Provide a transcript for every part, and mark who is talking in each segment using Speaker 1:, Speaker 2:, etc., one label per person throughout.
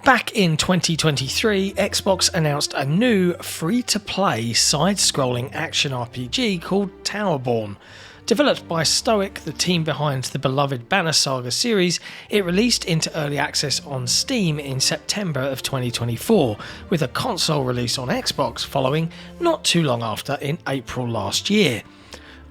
Speaker 1: Back in 2023, Xbox announced a new free-to-play side-scrolling action RPG called Towerborne. Developed by Stoic, the team behind the beloved Banner Saga series, it released into early access on Steam in September of 2024, with a console release on Xbox following not too long after in April last year.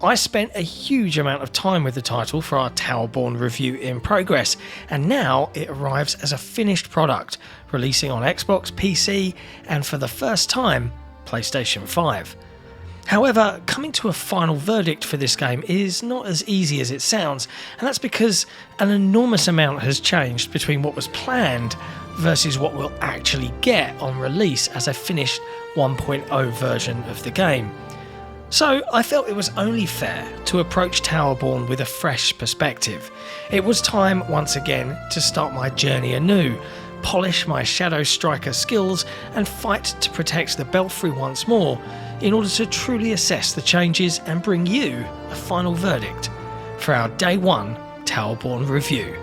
Speaker 1: I spent a huge amount of time with the title for our Towerborne review in progress, and now it arrives as a finished product, releasing on Xbox, PC, and for the first time, PlayStation 5. However, coming to a final verdict for this game is not as easy as it sounds, and that's because an enormous amount has changed between what was planned versus what we'll actually get on release as a finished 1.0 version of the game. So I felt it was only fair to approach Towerborne with a fresh perspective. It was time once again to start my journey anew, polish my Shadow Striker skills and fight to protect the Belfry once more in order to truly assess the changes and bring you a final verdict for our Day 1 Towerborne review.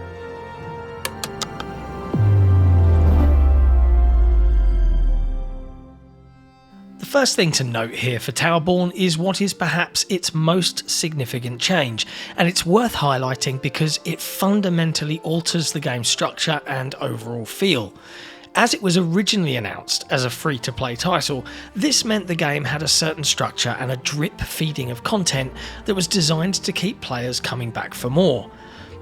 Speaker 1: The first thing to note here for Towerborne is what is perhaps its most significant change, and it's worth highlighting because it fundamentally alters the game's structure and overall feel. As it was originally announced as a free-to-play title, this meant the game had a certain structure and a drip feeding of content that was designed to keep players coming back for more.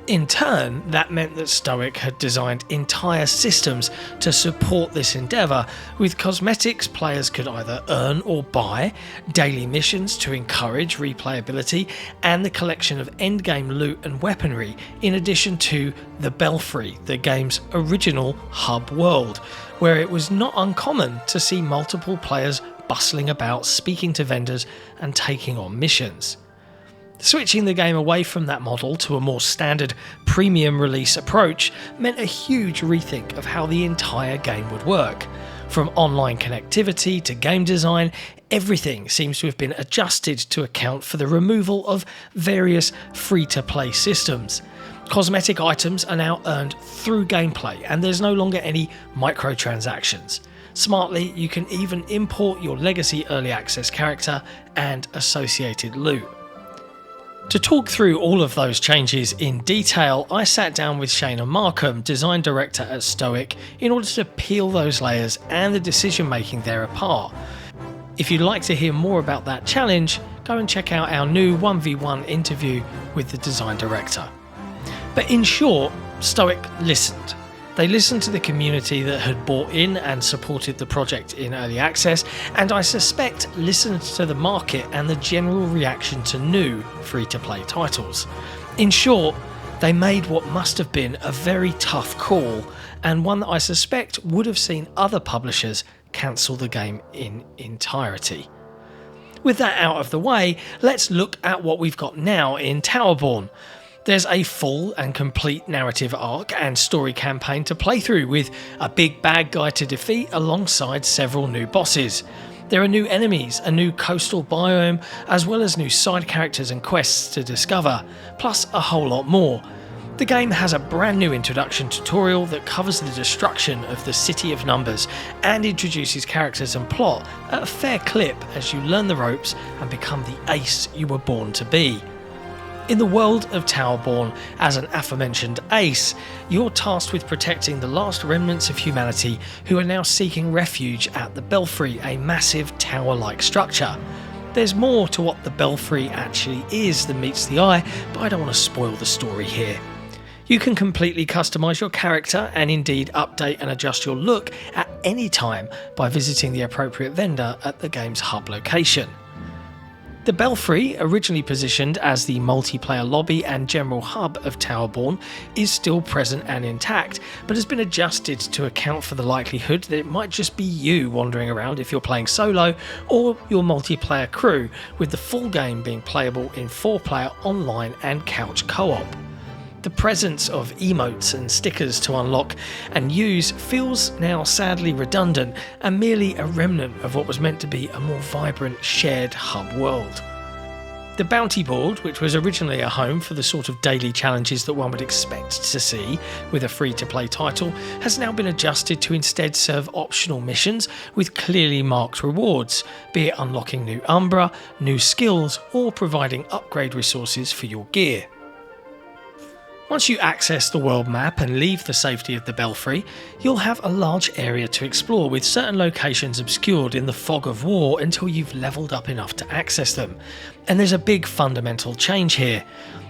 Speaker 1: In turn, that meant that Stoic had designed entire systems to support this endeavour, with cosmetics players could either earn or buy, daily missions to encourage replayability, and the collection of endgame loot and weaponry, in addition to the Belfry, the game's original hub world, where it was not uncommon to see multiple players bustling about, speaking to vendors and taking on missions. Switching the game away from that model to a more standard premium release approach meant a huge rethink of how the entire game would work. From online connectivity to game design, everything seems to have been adjusted to account for the removal of various free-to-play systems. Cosmetic items are now earned through gameplay, and there's no longer any microtransactions. Smartly, you can even import your legacy early access character and associated loot. To talk through all of those changes in detail, I sat down with Shayna Markham, design director at Stoic, in order to peel those layers and the decision making there apart. If you'd like to hear more about that challenge, go and check out our new 1v1 interview with the design director. But in short, Stoic listened. They listened to the community that had bought in and supported the project in early access, and I suspect listened to the market and the general reaction to new free-to-play titles. In short, they made what must have been a very tough call, and one that I suspect would have seen other publishers cancel the game in entirety. With that out of the way, let's look at what we've got now in Towerborne. There's a full and complete narrative arc and story campaign to play through, with a big bad guy to defeat alongside several new bosses. There are new enemies, a new coastal biome, as well as new side characters and quests to discover, plus a whole lot more. The game has a brand new introduction tutorial that covers the destruction of the City of Numbers and introduces characters and plot at a fair clip as you learn the ropes and become the ace you were born to be. In the world of Towerborne, as an aforementioned ace, you're tasked with protecting the last remnants of humanity who are now seeking refuge at the Belfry, a massive tower-like structure. There's more to what the Belfry actually is than meets the eye, but I don't want to spoil the story here. You can completely customise your character and indeed update and adjust your look at any time by visiting the appropriate vendor at the game's hub location. The Belfry, originally positioned as the multiplayer lobby and general hub of Towerborne, is still present and intact, but has been adjusted to account for the likelihood that it might just be you wandering around if you're playing solo, or your multiplayer crew, with the full game being playable in 4-player online and couch co-op. The presence of emotes and stickers to unlock and use feels now sadly redundant and merely a remnant of what was meant to be a more vibrant shared hub world. The bounty board, which was originally a home for the sort of daily challenges that one would expect to see with a free-to-play title, has now been adjusted to instead serve optional missions with clearly marked rewards, be it unlocking new Umbra, new skills, or providing upgrade resources for your gear. Once you access the world map and leave the safety of the Belfry, you'll have a large area to explore, with certain locations obscured in the fog of war until you've leveled up enough to access them. And there's a big fundamental change here.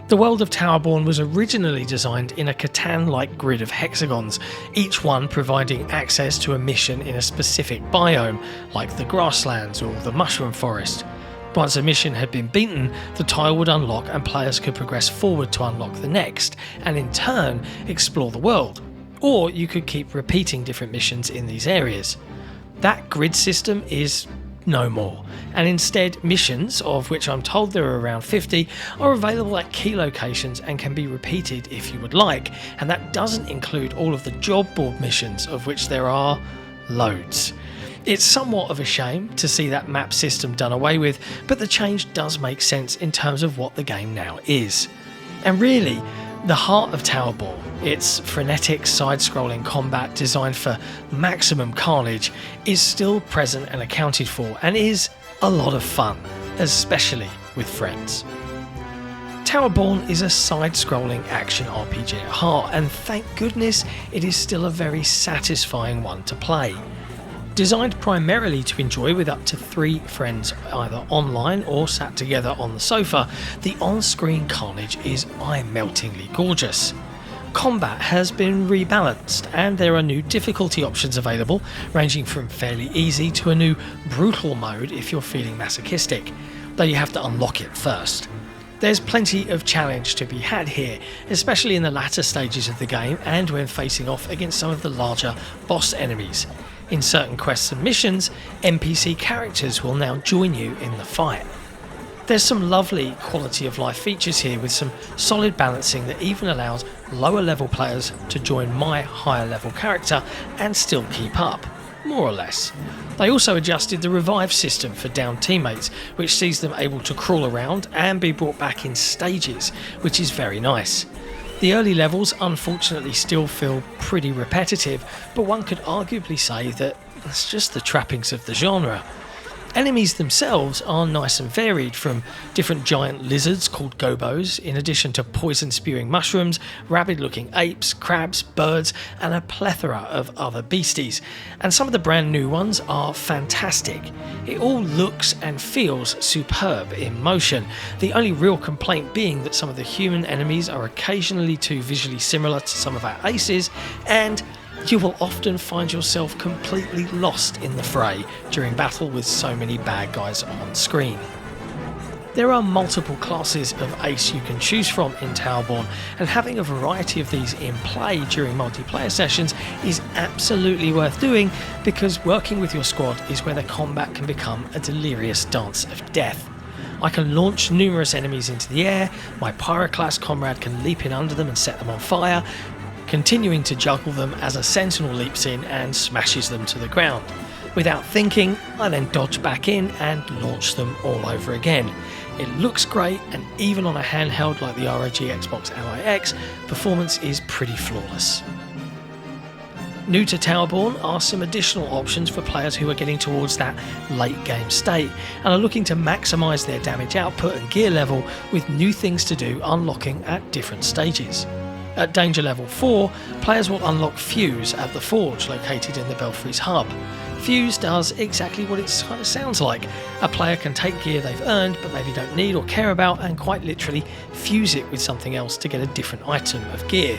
Speaker 1: The world of Towerborne was originally designed in a Catan-like grid of hexagons, each one providing access to a mission in a specific biome, like the grasslands or the mushroom forest. Once a mission had been beaten, the tile would unlock and players could progress forward to unlock the next, and in turn explore the world. Or you could keep repeating different missions in these areas. That grid system is no more, and instead missions, of which I'm told there are around 50, are available at key locations and can be repeated if you would like, and that doesn't include all of the job board missions, of which there are loads. It's somewhat of a shame to see that map system done away with, but the change does make sense in terms of what the game now is. And really, the heart of Towerborne, its frenetic side-scrolling combat designed for maximum carnage, is still present and accounted for, and is a lot of fun, especially with friends. Towerborne is a side-scrolling action RPG at heart, and thank goodness it is still a very satisfying one to play. Designed primarily to enjoy with up to 3 friends either online or sat together on the sofa, the on-screen carnage is eye-meltingly gorgeous. Combat has been rebalanced, and there are new difficulty options available, ranging from fairly easy to a new brutal mode if you're feeling masochistic, though you have to unlock it first. There's plenty of challenge to be had here, especially in the latter stages of the game and when facing off against some of the larger boss enemies. In certain quests and missions, NPC characters will now join you in the fight. There's some lovely quality of life features here, with some solid balancing that even allows lower level players to join my higher level character and still keep up, more or less. They also adjusted the revive system for downed teammates, which sees them able to crawl around and be brought back in stages, which is very nice. The early levels unfortunately still feel pretty repetitive, but one could arguably say that it's just the trappings of the genre. Enemies themselves are nice and varied, from different giant lizards called gobos, in addition to poison-spewing mushrooms, rabid-looking apes, crabs, birds, and a plethora of other beasties. And some of the brand new ones are fantastic. It all looks and feels superb in motion, the only real complaint being that some of the human enemies are occasionally too visually similar to some of our aces, and you will often find yourself completely lost in the fray during battle with so many bad guys on screen. There are multiple classes of ace you can choose from in Towerborne, and having a variety of these in play during multiplayer sessions is absolutely worth doing, because working with your squad is where the combat can become a delirious dance of death. I can launch numerous enemies into the air, my pyroclast comrade can leap in under them and set them on fire, continuing to juggle them as a sentinel leaps in and smashes them to the ground. Without thinking, I then dodge back in and launch them all over again. It looks great, and even on a handheld like the ROG Xbox Ally X, performance is pretty flawless. New to Towerborne are some additional options for players who are getting towards that late game state and are looking to maximise their damage output and gear level, with new things to do unlocking at different stages. At Danger Level 4, players will unlock Fuse at the Forge located in the Belfry's hub. Fuse does exactly what it kind of sounds like. A player can take gear they've earned but maybe don't need or care about, and quite literally fuse it with something else to get a different item of gear.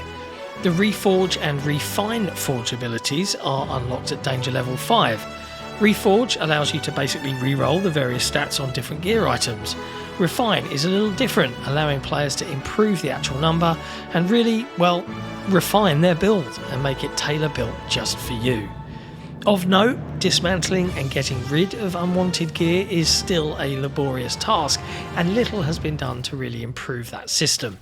Speaker 1: The Reforge and Refine Forge abilities are unlocked at Danger Level 5. Reforge allows you to basically re-roll the various stats on different gear items. Refine is a little different, allowing players to improve the actual number and really, well, refine their build and make it tailor-built just for you. Of note, dismantling and getting rid of unwanted gear is still a laborious task, and little has been done to really improve that system.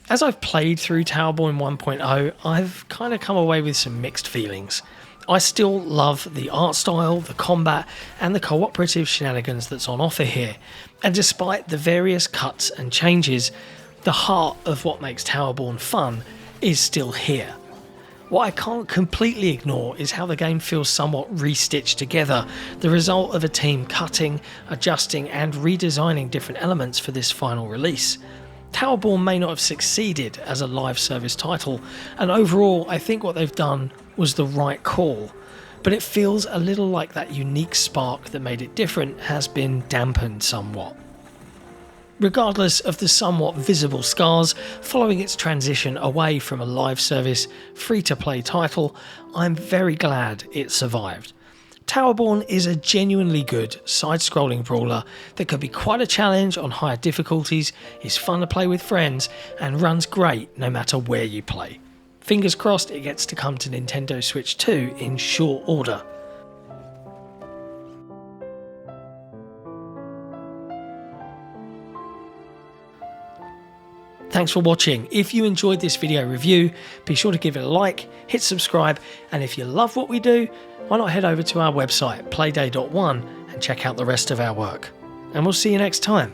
Speaker 1: As I've played through Towerborne 1.0, I've kind of come away with some mixed feelings. I still love the art style, the combat, and the cooperative shenanigans that's on offer here, and despite the various cuts and changes, the heart of what makes Towerborne fun is still here. What I can't completely ignore is how the game feels somewhat re-stitched together, the result of a team cutting, adjusting and redesigning different elements for this final release. Towerborne may not have succeeded as a live service title, and overall I think what they've done was the right call, but it feels a little like that unique spark that made it different has been dampened somewhat. Regardless of the somewhat visible scars following its transition away from a live service, free-to-play title, I'm very glad it survived. Towerborne is a genuinely good side-scrolling brawler that can be quite a challenge on higher difficulties, is fun to play with friends, and runs great no matter where you play. Fingers crossed it gets to come to Nintendo Switch 2 in short order. Thanks for watching. If you enjoyed this video review, be sure to give it a like, hit subscribe, and if you love what we do, why not head over to our website, playday.one, and check out the rest of our work. And we'll see you next time.